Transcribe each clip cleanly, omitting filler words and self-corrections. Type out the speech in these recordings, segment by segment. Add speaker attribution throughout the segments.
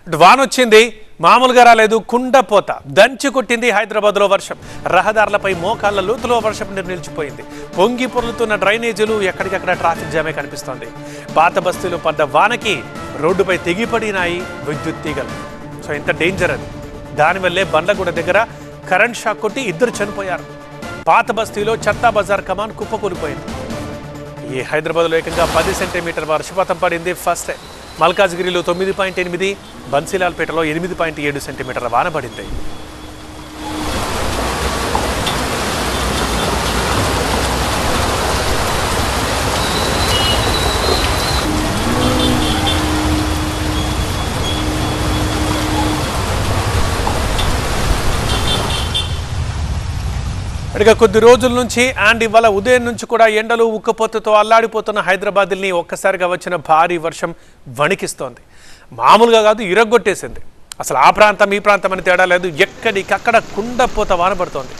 Speaker 1: వాన వచ్చింది, మామూలుగా రాలేదు. కుండపోత దంచి కొట్టింది హైదరాబాద్లో వర్షం. రహదారులపై మోకాళ్ల లోతులో వర్షం నిలిచిపోయింది. పొంగి పొర్లుతున్న డ్రైనేజీలు, ఎక్కడికక్కడ ట్రాఫిక్ జామే కనిపిస్తోంది. పాత బస్తీలో పడ్డ వానకి రోడ్డుపై తెగిపడినాయి విద్యుత్ తీగలు. సో ఎంత డేంజర్ అది. దానివల్లే బండ్లగూడ దగ్గర కరెంట్ షాక్ కొట్టి 2 చనిపోయారు. పాత బస్తీలో చత్తా బజార్ కమాన్ కుప్పకూలిపోయింది. ఈ హైదరాబాద్లో ఏకంగా 10 సెంటీమీటర్ వర్షపాతం పడింది. ఫస్ట్ మల్కాజ్గిరిలో 9.8, బన్సీలాల్పేటలో 8.7 సెంటీమీటర్ల వాన పడింది. ఇక కొద్ది రోజుల నుంచి అండ్ ఇవాళ ఉదయం నుంచి కూడా ఎండలు ఉక్కపోతతో అల్లాడిపోతున్న హైదరాబాద్ని ఒక్కసారిగా వచ్చిన భారీ వర్షం వణికిస్తోంది. మామూలుగా కాదు, ఇరగొట్టేసింది. అసలు ఆ ప్రాంతం ఈ ప్రాంతం అని తేడా లేదు, ఎక్కడికక్కడ కుండపోత వాన పడుతోంది.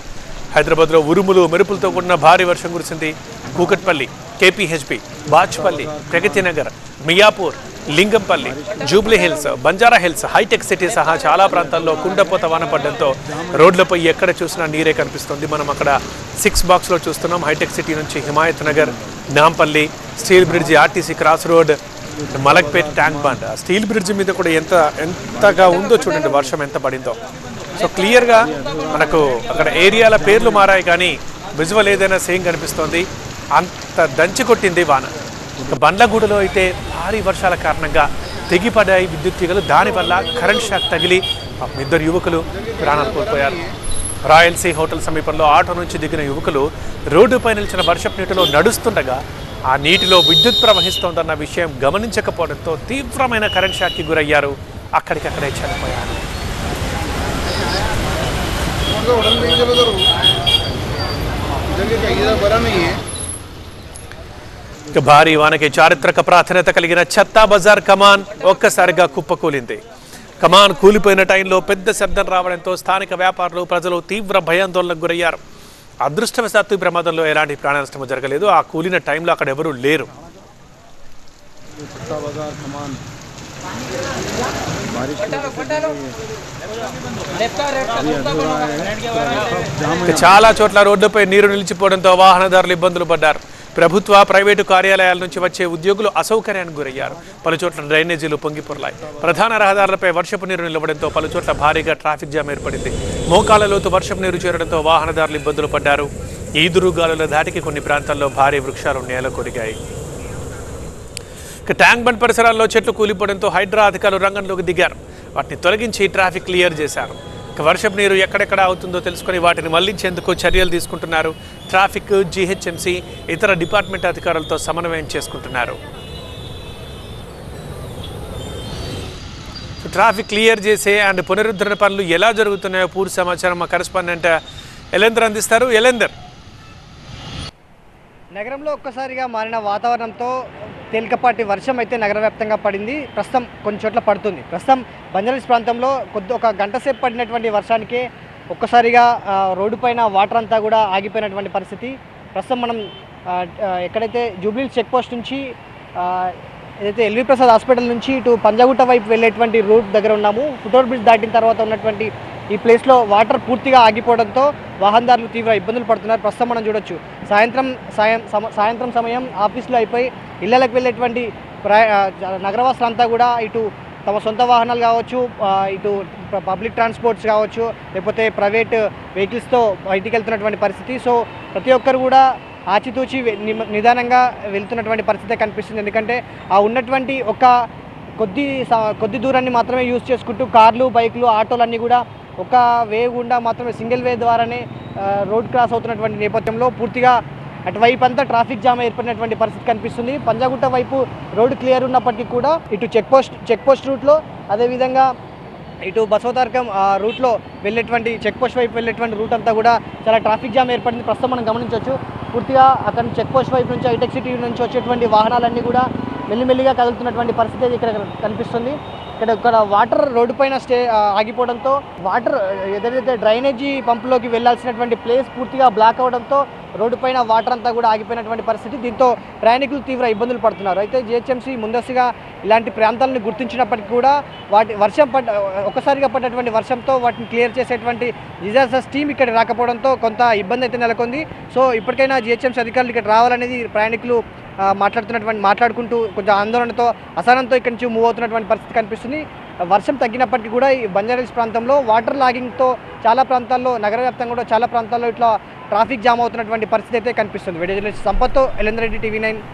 Speaker 1: హైదరాబాద్లో ఉరుములు మెరుపులతో కూడిన భారీ వర్షం కురిసింది. కూకట్పల్లి, కేపీహెచ్బి, బాచ్పల్లి, ప్రగతి నగర్, మియాపూర్, లింగంపల్లి, జూబ్లీ హిల్స్, బంజారా హిల్స్, హైటెక్ సిటీ సహా చాలా ప్రాంతాల్లో కుండపోత వాన పడడంతో రోడ్లపై ఎక్కడ చూసినా నీరే కనిపిస్తుంది. మనం అక్కడ 6 బాక్స్లో చూస్తున్నాం. హైటెక్ సిటీ నుంచి Himayat Nagar, Nampally, steel bridge, RTC cross road, Malakpet, tank bund. Steel bridge మీద కూడా ఎంతగా ఉందో చూడండి, వర్షం ఎంత పడిందో. సో క్లియర్గా మనకు అక్కడ ఏరియాల పేర్లు మారాయి, కానీ విజువల్ ఏదైనా సేమ్ కనిపిస్తోంది. అంత దంచి కొట్టింది వాన. బండ్లగూడలో అయితే భారీ వర్షాల కారణంగా తెగిపడ్డాయి విద్యుత్ తీగలు. దానివల్ల కరెంట్ షాక్ తగిలి 2 యువకులు ప్రాణాలు కోల్పోయారు. రాయల్సీ హోటల్ సమీపంలో ఆటో నుంచి దిగిన యువకులు రోడ్డుపై నిలిచిన వర్షపు నీటిలో నడుస్తుండగా ఆ నీటిలో విద్యుత్ ప్రవహిస్తోందన్న విషయం గమనించకపోవడంతో తీవ్రమైన కరెంట్ షాక్కి గురయ్యారు. అక్కడికక్కడే చనిపోయారు. భారీ వానకి చారిత్రక ప్రాధాన్యత కలిగిన చత్తా బజార్ కమాన్ ఒక్కసారిగా కుప్పకూలింది. కమాన్ కూలిపోయిన టైంలో పెద్ద శబ్దం రావడంతో స్థానిక వ్యాపారులు, ప్రజలు తీవ్ర భయాందోళనకు గురయ్యారు. అదృష్టవశాత్తు ఈ ప్రమాదంలో ఎలాంటి ప్రాణ నష్టం జరగలేదు. ఆ కూలిన టైంలో అక్కడ ఎవరూ లేరు. చాలా చోట్ల రోడ్డుపై నీరు నిలిచిపోవడంతో వాహనదారులు ఇబ్బందులు పడ్డారు. ప్రభుత్వ, ప్రైవేటు కార్యాలయాల నుంచి వచ్చే ఉద్యోగులు అసౌకర్యానికి గురయ్యారు. పలుచోట్ల డ్రైనేజీలు పొంగిపొర్లాయి. ప్రధాన రహదారులపై వర్షపు నీరు నిలవడంతో పలుచోట్ల భారీగా ట్రాఫిక్ జామ్ ఏర్పడింది. మోకాళ్ల లోతు వర్షపు నీరు చేరడంతో వాహనదారులు ఇబ్బందులు పడ్డారు. ఈదురుగాలుల ధాటికి కొన్ని ప్రాంతాల్లో భారీ వృక్షాలు నేల కొరిగాయి. ట్యాంక్ బండ్ పరిసరాల్లో చెట్లు కూలిపోవడంతో హైడ్రా అధికారులు రంగంలోకి దిగారు. వాటిని తొలగించి ట్రాఫిక్ క్లియర్ చేశారు. వర్షపు నీరు ఎక్కడెక్కడ అవుతుందో తెలుసుకుని వాటిని మళ్లించేందుకు చర్యలు తీసుకుంటున్నారు. ట్రాఫిక్, జీహెచ్ఎంసీ, ఇతర డిపార్ట్మెంట్ అధికారులతో సమన్వయం చేసుకుంటున్నారు. ట్రాఫిక్ క్లియర్ చేసే అండ్ పునరుద్ధరణ పనులు ఎలా జరుగుతున్నాయో పూర్తి సమాచారం మా కరెస్పాండెంట్ ఎలేందర్ అందిస్తారు. ఎలేందర్,
Speaker 2: నగరంలో ఒక్కసారిగా మారిన వాతావరణంతో తేలికపాటి వర్షం అయితే నగర వ్యాప్తంగా పడింది. ప్రస్తుతం కొన్ని చోట్ల పడుతుంది. ప్రస్తుతం బంజారాహిల్స్ ప్రాంతంలో ఒక గంట సేపు పడినటువంటి వర్షానికే ఒక్కసారిగా రోడ్డు పైన వాటర్ అంతా కూడా ఆగిపోయినటువంటి పరిస్థితి. ప్రస్తుతం మనం ఎక్కడైతే జూబ్లీహిల్స్ చెక్ పోస్ట్ నుంచి ఏదైతే ఎల్వి ప్రసాద్ హాస్పిటల్ నుంచి ఇటు పంజాగుట్ట వైపు వెళ్ళేటువంటి రూట్ దగ్గర ఉన్నాము. ఫుట్ఓవర్ బ్రిడ్జ్ దాటిన తర్వాత ఉన్నటువంటి ఈ ప్లేస్లో వాటర్ పూర్తిగా ఆగిపోవడంతో వాహనదారులు తీవ్ర ఇబ్బందులు పడుతున్నారు. ప్రస్తుతం మనం చూడొచ్చు, సాయంత్రం సమయం ఆఫీసులో అయిపోయి ఇళ్లకు వెళ్ళేటువంటి నగరవాసులంతా కూడా ఇటు తమ సొంత వాహనాలు కావచ్చు, ఇటు పబ్లిక్ ట్రాన్స్పోర్ట్స్ కావచ్చు, లేకపోతే ప్రైవేట్ వెహికల్స్తో బయటికి వెళ్తున్నటువంటి పరిస్థితి. సో ప్రతి ఒక్కరు కూడా ఆచితూచి నిదానంగా వెళ్తున్నటువంటి పరిస్థితి కనిపిస్తుంది. ఎందుకంటే ఆ ఉన్నటువంటి కొద్ది దూరాన్ని మాత్రమే యూజ్ చేసుకుంటూ కార్లు, బైకులు, ఆటోలన్నీ కూడా ఒక వే గుండా మాత్రమే సింగిల్ వే ద్వారానే రోడ్ క్రాస్ అవుతున్నటువంటి నేపథ్యంలో పూర్తిగా అటువైపు అంతా ట్రాఫిక్ జామ్ ఏర్పడినటువంటి పరిస్థితి కనిపిస్తుంది. పంజాగుట్ట వైపు రోడ్డు క్లియర్ ఉన్నప్పటికీ కూడా ఇటు చెక్ పోస్ట్ రూట్లో, అదేవిధంగా ఇటు బసవతారకం రూట్లో వెళ్ళేటువంటి చెక్ పోస్ట్ వైపు వెళ్ళేటువంటి రూట్ అంతా కూడా చాలా ట్రాఫిక్ జామ్ ఏర్పడింది. ప్రస్తుతం మనం గమనించవచ్చు, పూర్తిగా అక్కడ చెక్ పోస్ట్ వైపు నుంచి, హైటెక్ సిటీ నుంచి వచ్చేటువంటి వాహనాలన్నీ కూడా మెల్లిమెల్లిగా కదులుతున్నటువంటి పరిస్థితి ఇక్కడ కనిపిస్తుంది. ఇక్కడ వాటర్ రోడ్డు పైన ఆగిపోవడంతో వాటర్ ఏదైతే డ్రైనేజీ పంపులోకి వెళ్లాల్సినటువంటి ప్లేస్ పూర్తిగా బ్లాక్ అవడంతో రోడ్డు పైన వాటర్ అంతా కూడా ఆగిపోయినటువంటి పరిస్థితి. దీంతో ప్రయాణికులు తీవ్ర ఇబ్బందులు పడుతున్నారు. అయితే జిహెచ్ఎంసీ ముందస్తుగా ఇలాంటి ప్రాంతాలను గుర్తించినప్పటికీ కూడా ఒక్కసారిగా పడ్డటువంటి వర్షంతో వాటిని క్లియర్ చేసేటువంటి డిజాస్టర్స్ టీమ్ ఇక్కడ రాకపోవడంతో కొంత ఇబ్బంది అయితే నెలకొంది. సో ఇప్పటికైనా జిహెచ్ఎంసీ అధికారులు ఇక్కడ రావాలనేది ప్రయాణికులు మాట్లాడుకుంటూ కొంచెం ఆందోళనతో అసహనంతో ఇక్కడి నుంచి మూవ్ అవుతున్నటువంటి పరిస్థితి కనిపిస్తుంది. వర్షం తగ్గినప్పటికీ కూడా ఈ బంజారాహిల్స్ ప్రాంతంలో వాటర్ లాగింగ్తో చాలా ప్రాంతాల్లో నగర వ్యాప్తంగా కూడా చాలా ప్రాంతాల్లో ఇట్లా ట్రాఫిక్ జామ్ అవుతున్నటువంటి పరిస్థితి అయితే కనిపిస్తుంది. వీడియో జర్నలిస్ట్ సంపత్తో ఎలేందర్ రెడ్డి, TV9.